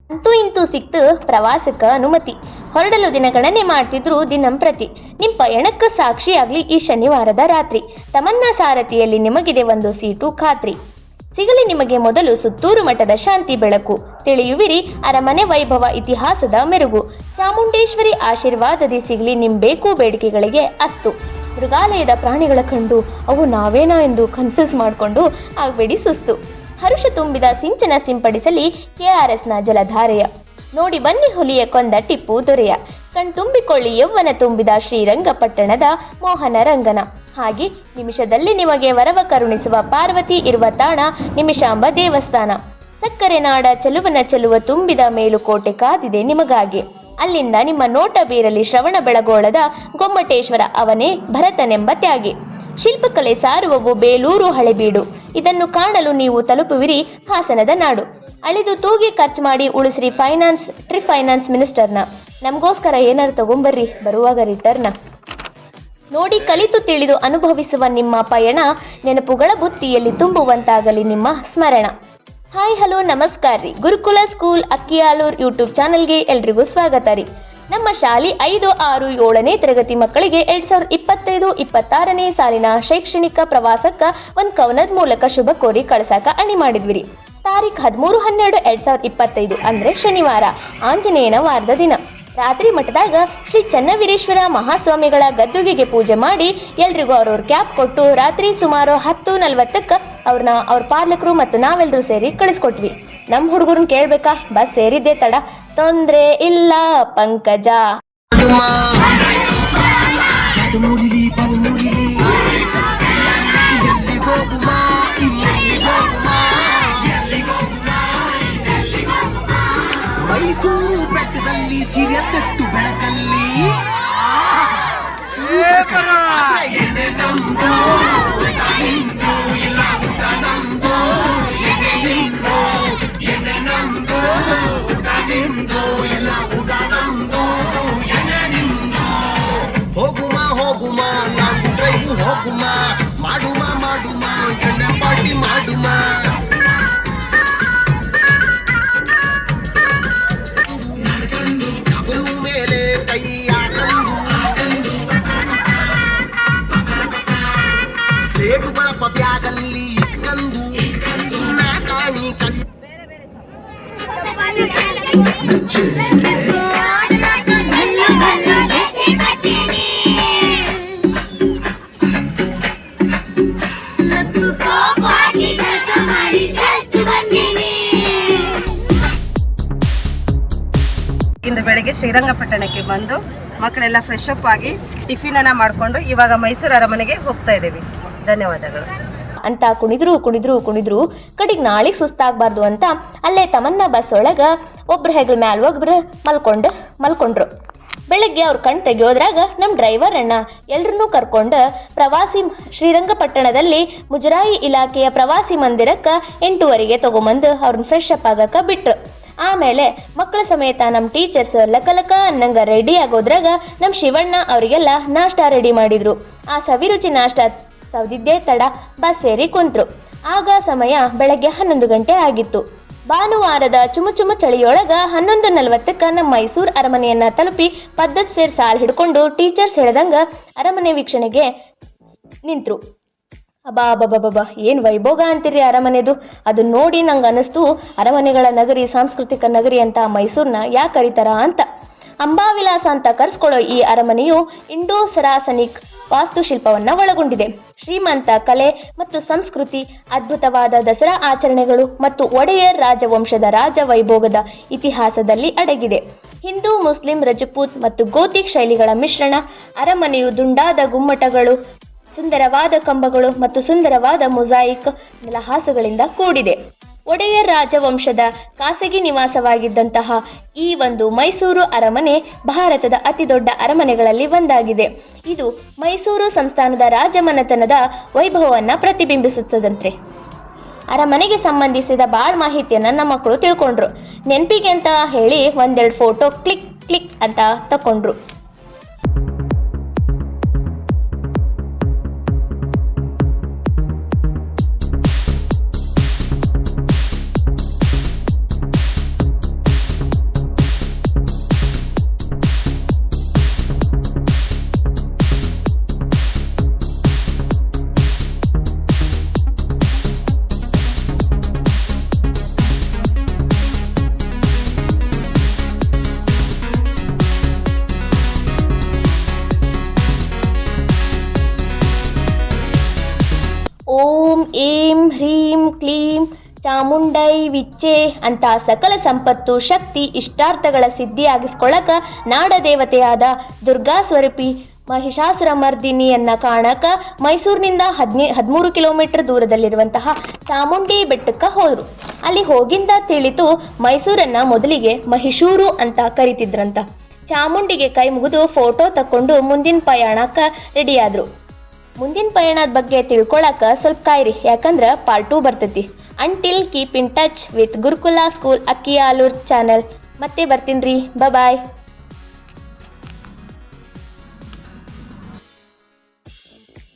ಅಂತೂ ಇಂತೂ ಸಿಕ್ತು ಪ್ರವಾಸಕ್ಕೆ ಅನುಮತಿ. ಹೊರಡಲು ದಿನಗಣನೆ ಮಾಡ್ತಿದ್ರು ದಿನಂಪ್ರತಿ. ನಿಮ್ಮ ಪಯಣಕ್ಕೆ ಸಾಕ್ಷಿಯಾಗ್ಲಿ ಈ ಶನಿವಾರದ ರಾತ್ರಿ. ತಮನ್ನಾ ಸಾರಥಿಯಲ್ಲಿ ನಿಮಗಿದೆ ಒಂದು ಸೀಟು ಖಾತ್ರಿ. ಸಿಗಲಿ ನಿಮಗೆ ಮೊದಲು ಸುತ್ತೂರು ಮಠದ ಶಾಂತಿ ಬೆಳಕು. ತಿಳಿಯುವಿರಿ ಅರಮನೆ ವೈಭವ ಇತಿಹಾಸದ ಮೆರುಗು. ಚಾಮುಂಡೇಶ್ವರಿ ಆಶೀರ್ವಾದದಿ ಸಿಗಲಿ ಬೇಕು ಬೇಡಿಕೆಗಳಿಗೆ ಅಸ್ತು. ಮೃಗಾಲಯದ ಪ್ರಾಣಿಗಳ ಕಂಡು ಅವು ನಾವೇನಾ ಎಂದು ಕನ್ಫ್ಯೂಸ್ ಮಾಡಿಕೊಂಡು ಆಗಬೇಡಿ ಸುಸ್ತು. ಹರುಷ ತುಂಬಿದ ಸಿಂಚನ ಸಿಂಪಡಿಸಲಿ KRSನ ಜಲಧಾರೆಯ. ನೋಡಿ ಬನ್ನಿ ಹುಲಿಯ ಕೊಂದ ಟಿಪ್ಪು ದೊರೆಯ. ಕಣ್ತುಂಬಿಕೊಳ್ಳಿ ಯೌವನ ತುಂಬಿದ ಶ್ರೀರಂಗಪಟ್ಟಣದ ಮೋಹನ ರಂಗನ. ಹಾಗೆ ನಿಮಿಷದಲ್ಲಿ ನಿಮಗೆ ವರವ ಕರುಣಿಸುವ ಪಾರ್ವತಿ ಇರುವ ತಾಣ ನಿಮಿಷಾಂಬ ದೇವಸ್ಥಾನ. ಸಕ್ಕರೆ ನಾಡ ಚೆಲುವನ ಚೆಲುವ ತುಂಬಿದ ಮೇಲುಕೋಟೆ ಕಾದಿದೆ ನಿಮಗಾಗಿ. ಅಲ್ಲಿಂದ ನಿಮ್ಮ ನೋಟ ಬೀರಲಿ ಶ್ರವಣ ಬೆಳಗೋಳದ ಗೊಮ್ಮಟೇಶ್ವರ ಅವನೇ ಭರತನೆಂಬ ತ್ಯಾಗಿ. ಶಿಲ್ಪಕಲೆ ಸಾರುವವು ಬೇಲೂರು ಹಳೆಬೀಡು. ಇದನ್ನು ಕಾಣಲು ನೀವು ತಲುಪುವಿರಿ ಹಾಸನದ ನಾಡು. ಅಳಿದು ತೂಗಿ ಖರ್ಚು ಮಾಡಿ ಉಳಿಸ್ರಿ ಫೈನಾನ್ಸ್ ಮಿನಿಸ್ಟರ್ನ. ನಮಗೋಸ್ಕರ ಏನಾರು ತಗೊಂಬರ್ರಿ ಬರುವಾಗ ರಿಟರ್ನ. ನೋಡಿ ಕಲಿತು ತಿಳಿದು ಅನುಭವಿಸುವ ನಿಮ್ಮ ಪಯಣ ನೆನಪುಗಳ ಬುತ್ತಿಯಲ್ಲಿ ತುಂಬುವಂತಾಗಲಿ ನಿಮ್ಮ ಸ್ಮರಣ. ಹಾಯ್ ಹಲೋ ನಮಸ್ಕಾರ ರೀ. ಗುರುಕುಲ ಸ್ಕೂಲ್ ಅಕ್ಕಿಯಾಲೂರ್ ಯೂಟ್ಯೂಬ್ ಚಾನಲ್ಗೆ ಎಲ್ರಿಗೂ ಸ್ವಾಗತ ರೀ. ನಮ್ಮ ಶಾಲೆ 5, 6, 7ನೇ ತರಗತಿ ಮಕ್ಕಳಿಗೆ 2025-26ನೇ ಸಾಲಿನ ಶೈಕ್ಷಣಿಕ ಪ್ರವಾಸಕ್ಕೆ ಒಂದು ಕವನದ ಮೂಲಕ ಶುಭ ಕೋರಿ ಕಳ್ಸಾಕ ಅಣಿ ಮಾಡಿದ್ವಿ. ತಾರೀಖ್ 13/12/2025 ಅಂದ್ರೆ ಶನಿವಾರ, ಆಂಜನೇಯನ ವಾರದ ದಿನ. ರಾತ್ರಿ ಮಠದಾಗ ಶ್ರೀ ಚನ್ನವೀರೇಶ್ವರ ಮಹಾಸ್ವಾಮಿಗಳ ಗದ್ದುಗೆಗೆ ಪೂಜೆ ಮಾಡಿ ಎಲ್ರಿಗೂ ಅವ್ರವ್ರ ಕ್ಯಾಪ್ ಕೊಟ್ಟು ರಾತ್ರಿ ಸುಮಾರು 10:40ಕ್ಕೆ ಅವ್ರ ಪಾಲಕರು ಮತ್ತು ನಾವೆಲ್ಲರೂ ಸೇರಿ ಕಳಿಸ್ಕೊಟ್ವಿ. ನಮ್ಮ ಹುಡುಗರನ್ನ ಕೇಳ್ಬೇಕಾ, ಬಸ್ ಸೇರಿದ್ದೆ ತಡ, ತೊಂದ್ರೆ ಇಲ್ಲ ಪಂಕಜ. ಮೈಸೂರು ಬೆಟ್ಟದಲ್ಲಿ ಸಿರಿಯ ಚಟ್ಟು ಬೆಳಕಲ್ಲಿ ಹೋಗುಮ ಹೋಗುಮ ನಾವು ಡ್ರೈವ್ ಹೋಗುಮ, ಮಾಡುಮ ಮಾಡುಮ ಎಣ್ಣೆ ಪಾರ್ಟಿ ಮಾಡುಮ. ಮೇಲೆ ಕೈಯ ತಂದು ಸ್ಲೇಟು ಬಳಪ ಬ್ಯಾಗಲ್ಲಿ ಇಟ್ಕಂದು ನಾ ಕಾಣಿ ಕಣ್ಣು ಇಂದು ಬೆಳಗ್ಗೆ ಶ್ರೀರಂಗಪಟ್ಟಣಕ್ಕೆ ಬಂದು ಮಕ್ಕಳೆಲ್ಲ ಫ್ರೆಶ್ ಅಪ್ ಆಗಿ ಟಿಫಿನನ್ನು ಮಾಡಿಕೊಂಡು ಇವಾಗ ಮೈಸೂರು ಅರಮನೆಗೆ ಹೋಗ್ತಾ ಇದ್ದೀವಿ. ಧನ್ಯವಾದಗಳು ಅಂತ ಕುಣಿದ್ರು ಕಡೆಗೆ ನಾಳೆಗೆ ಸುಸ್ತಾಗಬಾರ್ದು ಅಂತ ಅಲ್ಲೇ ತಮನ್ನ ಬಸ್ ಒಳಗ ಒಬ್ರು ಹೆಗಲ ಮ್ಯಾಲ ಒಬ್ರು ಮಲ್ಕೊಂಡ್ರು. ಬೆಳಗ್ಗೆ ಅವ್ರ ಕಣ್ ತೆಗಿಯೋದ್ರಾಗ ನಮ್ಮ ಡ್ರೈವರ್ ಅಣ್ಣ ಎಲ್ರನ್ನೂ ಕರ್ಕೊಂಡು ಪ್ರವಾಸಿ ಶ್ರೀರಂಗಪಟ್ಟಣದಲ್ಲಿ ಮುಜರಾಯಿ ಇಲಾಖೆಯ ಪ್ರವಾಸಿ ಮಂದಿರಕ್ಕೆ 8:15 ತಗೊಂಬಂದು ಅವ್ರನ್ನ ಫ್ರೆಶ್ ಅಪ್ ಆಗಕ್ಕೆ ಬಿಟ್ರು. ಆಮೇಲೆ ಮಕ್ಕಳ ಸಮೇತ ನಮ್ಮ ಟೀಚರ್ಸ್ ಲಕ ಅನ್ನಂಗ ರೆಡಿ ಆಗೋದ್ರಾಗ ನಮ್ಮ ಶಿವಣ್ಣ ಅವರಿಗೆಲ್ಲ ನಾಷ್ಟ ರೆಡಿ ಮಾಡಿದ್ರು. ಆ ಸವಿರುಚಿ ನಾಷ್ಟ ಸೌದಿದ್ದೇ ತಡ ಬಸ್ ಸೇರಿ ಕುಂತ್ರು. ಆಗ ಸಮಯ ಬೆಳಗ್ಗೆ 11 ಗಂಟೆ ಆಗಿತ್ತು. ಭಾನುವಾರದ ಚುಮು ಚಳಿಯೊಳಗ 11:40ಕ್ಕೆ ನಮ್ಮ ಮೈಸೂರು ಅರಮನೆಯನ್ನ ತಲುಪಿ ಪದ್ಧತಿ ಸೇರಿ ಸಾಲ್ ಹಿಡ್ಕೊಂಡು ಟೀಚರ್ಸ್ ಹೇಳ್ದಂಗ ಅರಮನೆ ವೀಕ್ಷಣೆಗೆ ನಿಂತ್ರು. ಅಬ್ಬಾ ಏನ್ ವೈಭೋಗ ಅಂತೀರಿ ಅರಮನೆದು. ಅದನ್ನ ನೋಡಿ ನಂಗೆ ಅನಿಸ್ತು ಅರಮನೆಗಳ ನಗರಿ, ಸಾಂಸ್ಕೃತಿಕ ನಗರಿ ಅಂತ ಮೈಸೂರನ್ನ ಯಾಕೆ ಕರೀತಾರ ಅಂತ. ಅಂಬಾವಿಲಾಸ ಅಂತ ಕರೆಸ್ಕೊಳ್ಳೋ ಈ ಅರಮನೆಯು ಇಂಡೋ ಸರಾಸನಿಕ್ ವಾಸ್ತುಶಿಲ್ಪವನ್ನ ಒಳಗೊಂಡಿದೆ. ಶ್ರೀಮಂತ ಕಲೆ ಮತ್ತು ಸಂಸ್ಕೃತಿ, ಅದ್ಭುತವಾದ ದಸರಾ ಆಚರಣೆಗಳು ಮತ್ತು ಒಡೆಯರ್ ರಾಜವಂಶದ ರಾಜ ವೈಭೋಗದ ಇತಿಹಾಸದಲ್ಲಿ ಅಡಗಿದೆ. ಹಿಂದೂ, ಮುಸ್ಲಿಂ, ರಜಪೂತ್ ಮತ್ತು ಗೋತಿಕ್ ಶೈಲಿಗಳ ಮಿಶ್ರಣ. ಅರಮನೆಯು ದುಂಡಾದ ಗುಮ್ಮಟಗಳು, ಸುಂದರವಾದ ಕಂಬಗಳು ಮತ್ತು ಸುಂದರವಾದ ಮೊಸಾಯಿಕ್ ನೆಲಹಾಸುಗಳಿಂದ ಕೂಡಿದೆ. ಒಡೆಯರ್ ರಾಜವಂಶದ ಖಾಸಗಿ ನಿವಾಸವಾಗಿದ್ದಂತಹ ಈ ಒಂದು ಮೈಸೂರು ಅರಮನೆ ಭಾರತದ ಅತಿ ದೊಡ್ಡ ಅರಮನೆಗಳಲ್ಲಿ ಒಂದಾಗಿದೆ. ಇದು ಮೈಸೂರು ಸಂಸ್ಥಾನದ ರಾಜಮನೆತನದ ವೈಭವವನ್ನು ಪ್ರತಿಬಿಂಬಿಸುತ್ತದಂತೆ. ಅರಮನೆಗೆ ಸಂಬಂಧಿಸಿದ ಭಾಳ ಮಾಹಿತಿಯನ್ನು ನಮ್ಮ ಮಕ್ಕಳು ತಿಳ್ಕೊಂಡ್ರು. ನೆನಪಿಗೆ ಅಂತ ಹೇಳಿ ಒಂದೆರಡು ಫೋಟೋ ಕ್ಲಿಕ್ ಅಂತ ತಕೊಂಡ್ರು. ಚಾಮುಂಡೈ ವಿಚ್ಚೆ ಅಂತ ಸಕಲ ಸಂಪತ್ತು ಶಕ್ತಿ ಇಷ್ಟಾರ್ಥಗಳ ಸಿದ್ಧಿಯಾಗಿಸ್ಕೊಳ್ಳಕ ನಾಡದೇವತೆಯಾದ ದುರ್ಗಾ ಸ್ವರೂಪಿ ಮಹಿಷಾಸುರ ಮರ್ದಿನಿಯನ್ನ ಕಾಣಕ ಮೈಸೂರಿನಿಂದ 13 ಕಿಲೋಮೀಟರ್ ದೂರದಲ್ಲಿರುವಂತಹ ಚಾಮುಂಡಿ ಬೆಟ್ಟಕ್ಕೆ ಹೋದರು. ಅಲ್ಲಿ ಹೋಗಿಂದ ತಿಳಿತು ಮೈಸೂರನ್ನ ಮೊದಲಿಗೆ ಮಹಿಷೂರು ಅಂತ ಕರಿತಿದ್ರಂತ. ಚಾಮುಂಡಿಗೆ ಕೈ ಮುಗಿದು ಫೋಟೋ ತಕ್ಕೊಂಡು ಮುಂದಿನ ಪಯಣಕ್ಕೆ ರೆಡಿಯಾದ್ರು. ಮುಂದಿನ ಪಯಣದ ಬಗ್ಗೆ ತಿಳ್ಕೊಳಕ ಸ್ವಲ್ಪ ಕಾಯ್ರಿ, ಯಾಕಂದ್ರೆ ಪಾರ್ಟ್ 2 ಬರ್ತೈತಿ. Until keep in touch with Gurukula school Akkiyalur channel. ಮತ್ತೆ ಬರ್ತೀನಿ ರೀ, ಬಾಯ್.